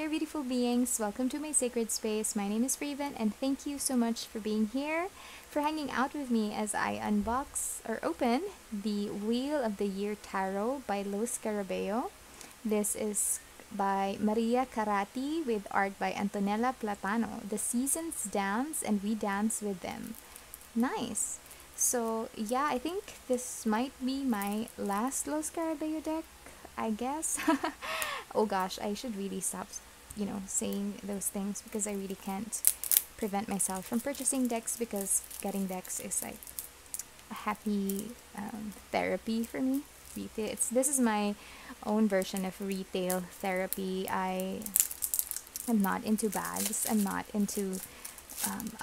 beautiful beings. Welcome to my sacred space. My name is Raven, and thank you so much for being here, for hanging out with me as I unbox or open the Wheel of the Year Tarot by Lo Scarabeo. This is by Maria Carati with art by Antonella Platano. The seasons dance and we dance with them. Nice. So yeah, I think this might be my last Lo Scarabeo deck, I guess. Oh gosh, I should really stop, saying those things because I really can't prevent myself from purchasing decks because getting decks is like a happy therapy for me. Retail. This is my own version of retail therapy. I am not into bags. I'm not into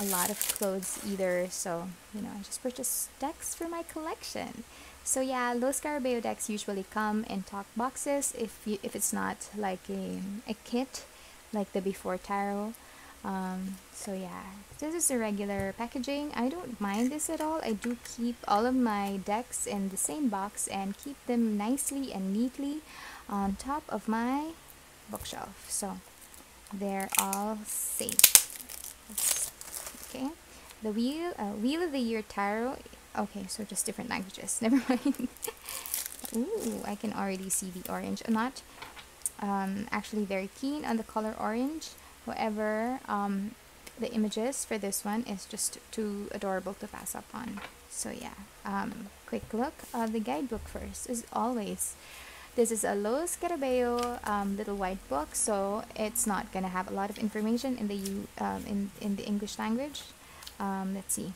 a lot of clothes either. So I just purchase decks for my collection. So yeah, Lo Scarabeo decks usually come in talk boxes if it's not like a kit like the Before Tarot. So yeah, this is a regular packaging. I don't mind this at all. I do keep all of my decks in the same box and keep them nicely and neatly on top of my bookshelf. So they're all safe. Okay, the Wheel of the Year Tarot. Okay, so just different languages. Never mind. Ooh, I can already see the orange. I'm not actually very keen on the color orange. However, the images for this one is just too adorable to pass up on. So yeah, quick look of the guidebook first. As always, this is a Lo Scarabeo little white book, so it's not gonna have a lot of information in the in the English language. Let's see.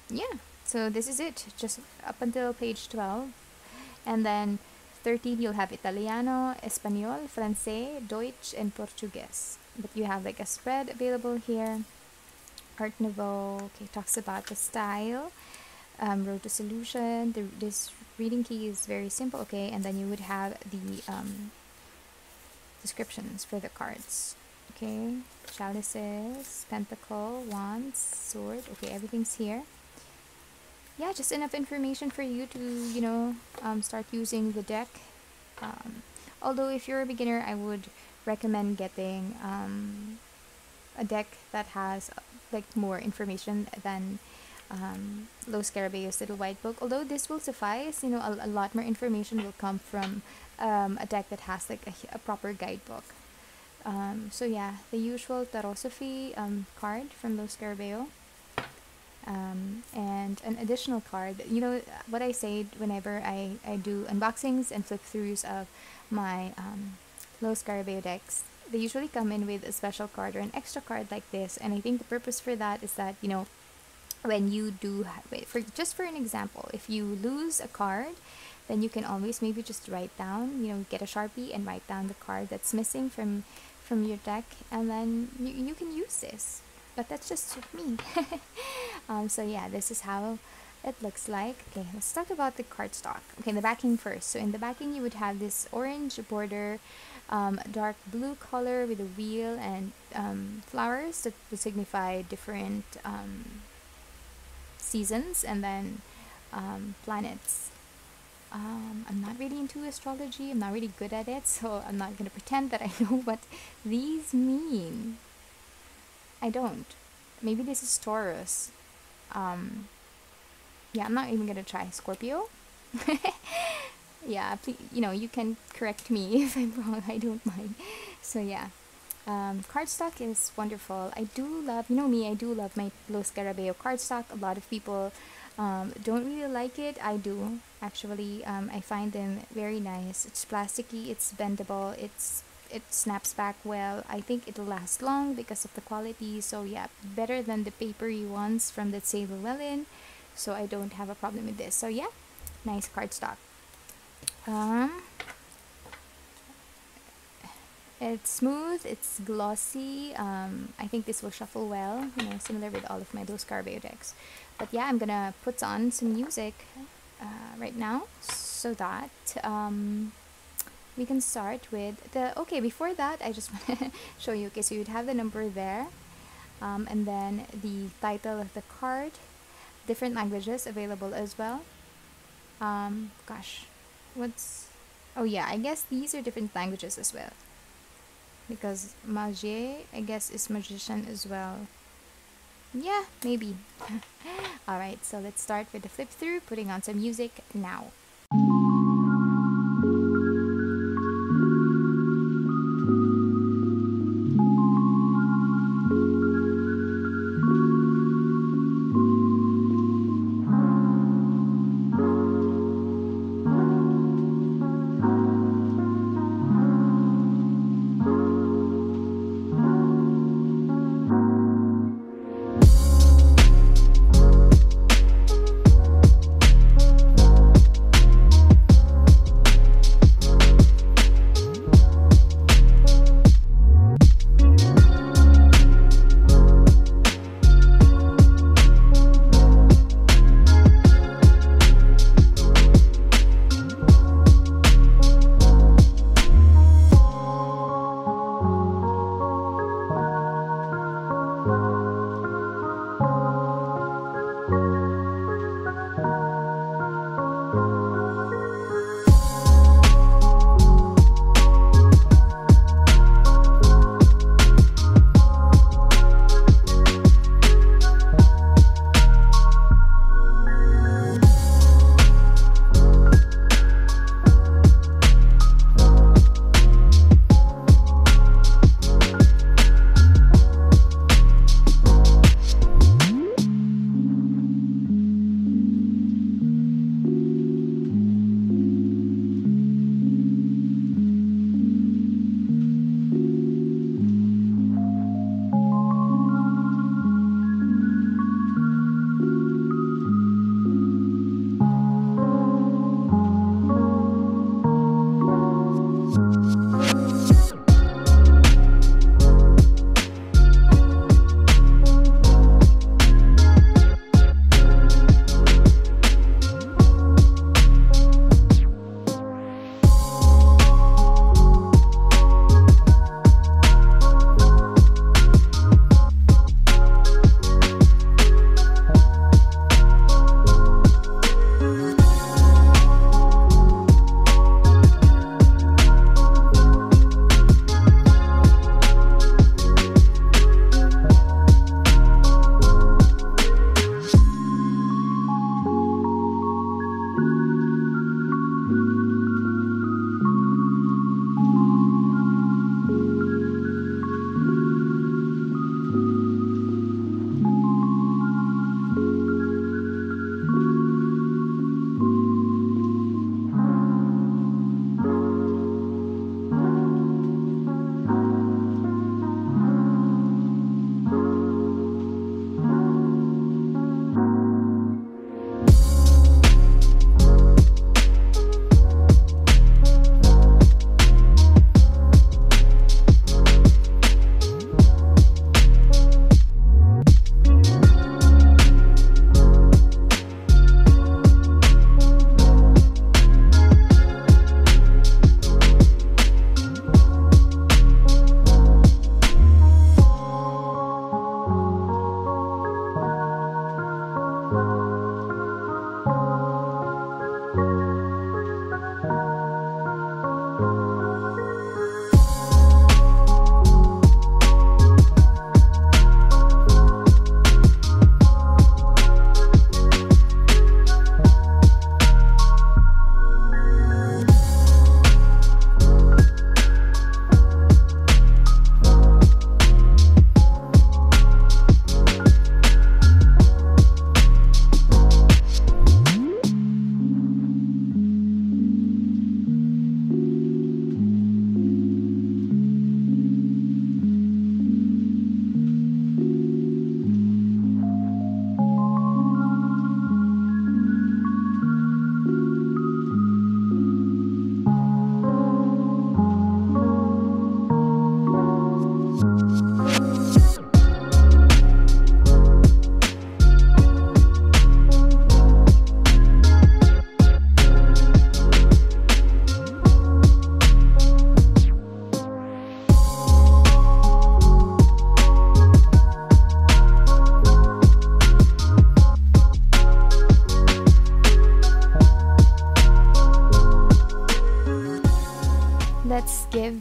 Yeah, so this is it, just up until page 12, and then 13 you'll have Italiano, Espanol, Francais, Deutsch, and Portuguese. But you have like a spread available here. Art Nouveau, okay, talks about the style. Road to Solution. This reading key is very simple, okay, and then you would have the descriptions for the cards. Okay, chalices, pentacle, wands, sword. Okay, everything's here. Yeah, just enough information for you to start using the deck. Although if you're a beginner, I would recommend getting a deck that has like more information than Lo Scarabeo's little white book. Although this will suffice, a lot more information will come from a deck that has like a proper guidebook. So yeah, the usual Tarosophy card from Lo Scarabeo. And an additional card. What I say whenever I do unboxings and flip throughs of my Lo Scarabeo decks, they usually come in with a special card or an extra card like this, and I think the purpose for that is that when you do for an example, if you lose a card, then you can always maybe just write down, get a Sharpie and write down the card that's missing from your deck, and then you can use this. But that's just me. So yeah, this is how it looks like. Okay, let's talk about the cardstock. Okay, the backing first. So in the backing, you would have this orange border, dark blue color with a wheel and flowers that signify different seasons, and then planets. I'm not really into astrology. I'm not really good at it, so I'm not gonna pretend that I know what these mean. I don't. Maybe this is Taurus. Yeah, I'm not even gonna try Scorpio. Yeah, please, you can correct me if I'm wrong. I don't mind. So yeah, cardstock is wonderful. I do love, me, I do love my Lo Scarabeo cardstock. A lot of people don't really like it. I do actually. I find them very nice. It's plasticky. It's bendable. It snaps back well. I think it'll last long because of the quality. So yeah, better than the papery ones from the say Llewellyn. So I don't have a problem with this. So yeah, nice cardstock. It's smooth, it's glossy. I think this will shuffle well, similar with all of my Lo Scarabeo decks. But yeah, I'm gonna put on some music right now so that we can start with okay, before that, I just want to show you. Okay, so you'd have the number there, and then the title of the card, different languages available as well. Gosh, oh yeah, I guess these are different languages as well. because Magier, I guess, is magician as well. Yeah, maybe. Alright, so let's start with the flip through, putting on some music now.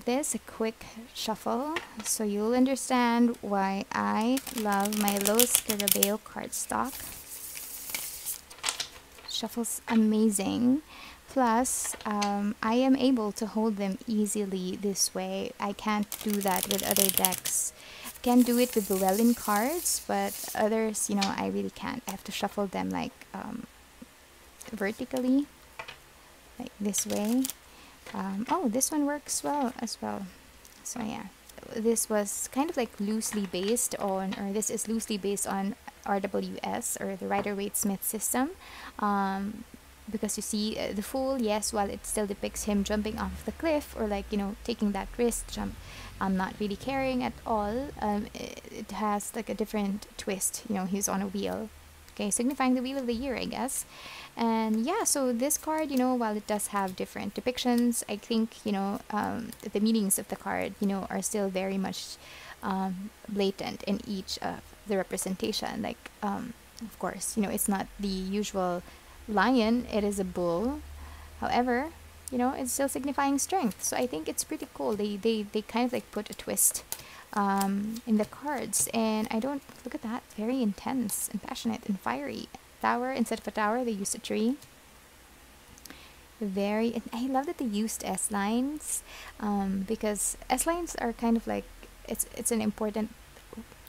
give this a quick shuffle so you'll understand why I love my Lo Scarabeo cardstock. Shuffle's amazing. Plus, I am able to hold them easily this way. I can't do that with other decks. Can do it with the Llewellyn cards, but others, you know, I really can't. I have to shuffle them like vertically, like this way. Oh, this one works well as well. So yeah, this was kind of like loosely based on, or this is loosely based on RWS, or the Rider-Waite-Smith system. Because you see the Fool, yes, while it still depicts him jumping off the cliff, or like, you know, taking that risk jump, I'm not really caring at all. It has like a different twist, you know, he's on a wheel. Okay, signifying the Wheel of the Year, I guess. And yeah, so this card, you know, while it does have different depictions, I think, you know, the meanings of the card, you know, are still very much blatant in each of the representation. Like, of course, you know, it's not the usual lion, it is a bull. However, you know, it's still signifying strength. So I think it's pretty cool. They kind of like put a twist in the cards, and I don't look at that, very intense and passionate and fiery. Tower, instead of a tower they used a tree. Very, and I love that they used S lines, because S lines are kind of like, it's an important,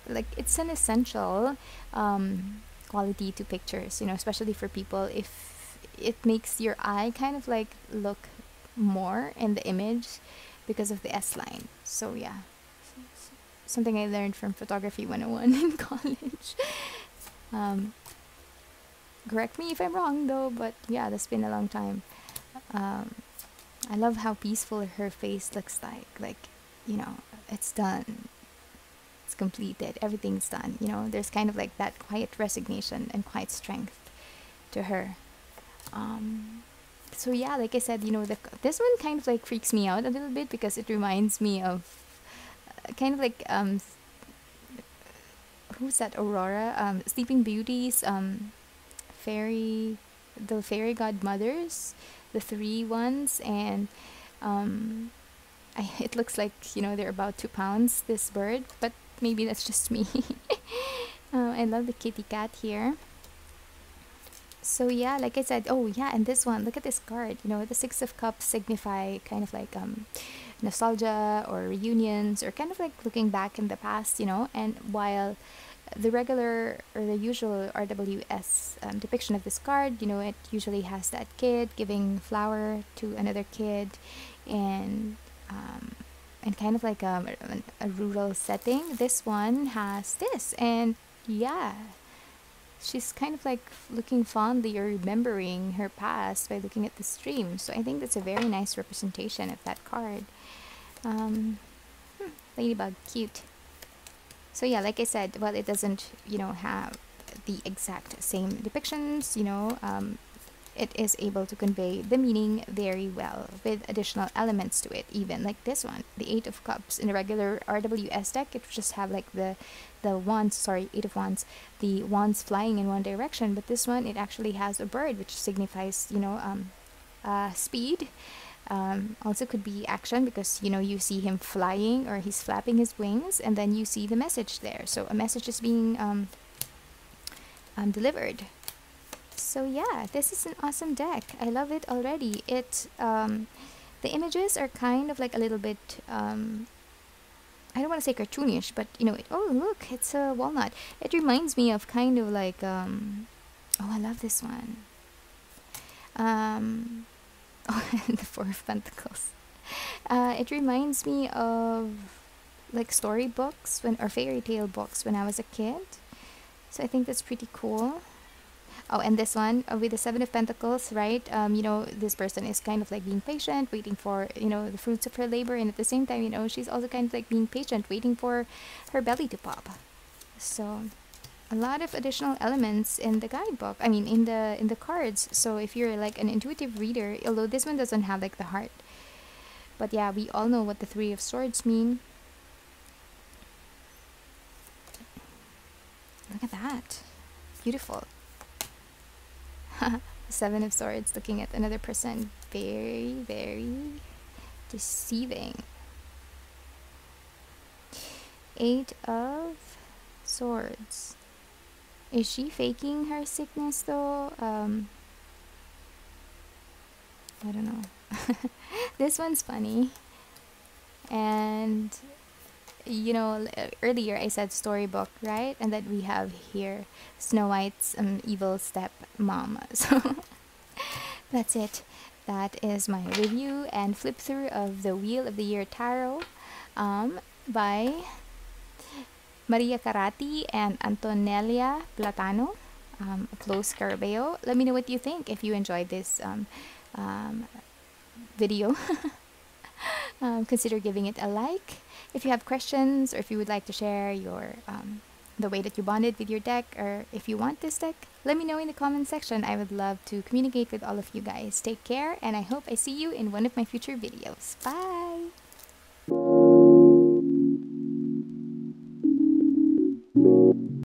like it's an essential quality to pictures, you know, especially for people, if it makes your eye kind of like look more in the image because of the S line. So yeah, something I learned from Photography 101 in college. Correct me if I'm wrong though, but yeah, that's been a long time. I love how peaceful her face looks like, you know, it's done, it's completed, everything's done, you know, there's kind of like that quiet resignation and quiet strength to her. So yeah, like I said, you know, this one kind of like freaks me out a little bit because it reminds me of kind of like who's that, Aurora, Sleeping Beauty's the fairy godmothers, the three ones, and it looks like, you know, they're about 2 pounds, this bird, but maybe that's just me. I love the kitty cat here. So yeah, like I said, oh yeah, and this one, look at this card, you know, the Six of Cups signify kind of like nostalgia or reunions, or kind of like looking back in the past, you know, and while the regular or the usual RWS depiction of this card, you know, it usually has that kid giving flower to another kid, and kind of like a rural setting. This one has this, and yeah, she's kind of like looking fondly or remembering her past by looking at the stream. So I think that's a very nice representation of that card. Ladybug, cute. So yeah, like I said, well, it doesn't, you know, have the exact same depictions, you know, it is able to convey the meaning very well with additional elements to it, even like this one, the Eight of Cups. In a regular RWS deck, it would just have like the wands, sorry, Eight of Wands, the wands flying in one direction, but this one, it actually has a bird, which signifies, you know, speed. Also could be action, because, you know, you see him flying, or he's flapping his wings, and then you see the message there. So a message is being delivered. So yeah, this is an awesome deck. I love it already. It the images are kind of like a little bit I don't want to say cartoonish, but you know, oh look, it's a walnut. It reminds me of kind of like oh, I love this one. Oh, and the Four of Pentacles. It reminds me of like storybooks or fairy tale books when I was a kid. So I think that's pretty cool. Oh, and this one with the Seven of Pentacles, right? You know, this person is kind of like being patient, waiting for, you know, the fruits of her labor, and at the same time, you know, she's also kind of like being patient, waiting for her belly to pop. So a lot of additional elements in the guidebook. I mean, in the cards. So if you're like an intuitive reader, although this one doesn't have like the heart, but yeah, we all know what the Three of Swords mean. Look at that, beautiful. Seven of Swords, looking at another person, very, very deceiving. Eight of Swords. Is she faking her sickness though? I don't know. This one's funny. And you know, earlier I said storybook, right? And then we have here Snow White's evil step mom. So that's it. That is my review and flip through of the Wheel of the Year Tarot by Maria Carati and Antonella Platano of Lo Scarabeo. Let me know what you think if you enjoyed this video. Consider giving it a like. If you have questions or if you would like to share your the way that you bonded with your deck, or if you want this deck, let me know in the comment section. I would love to communicate with all of you guys. Take care, and I hope I see you in one of my future videos. Bye!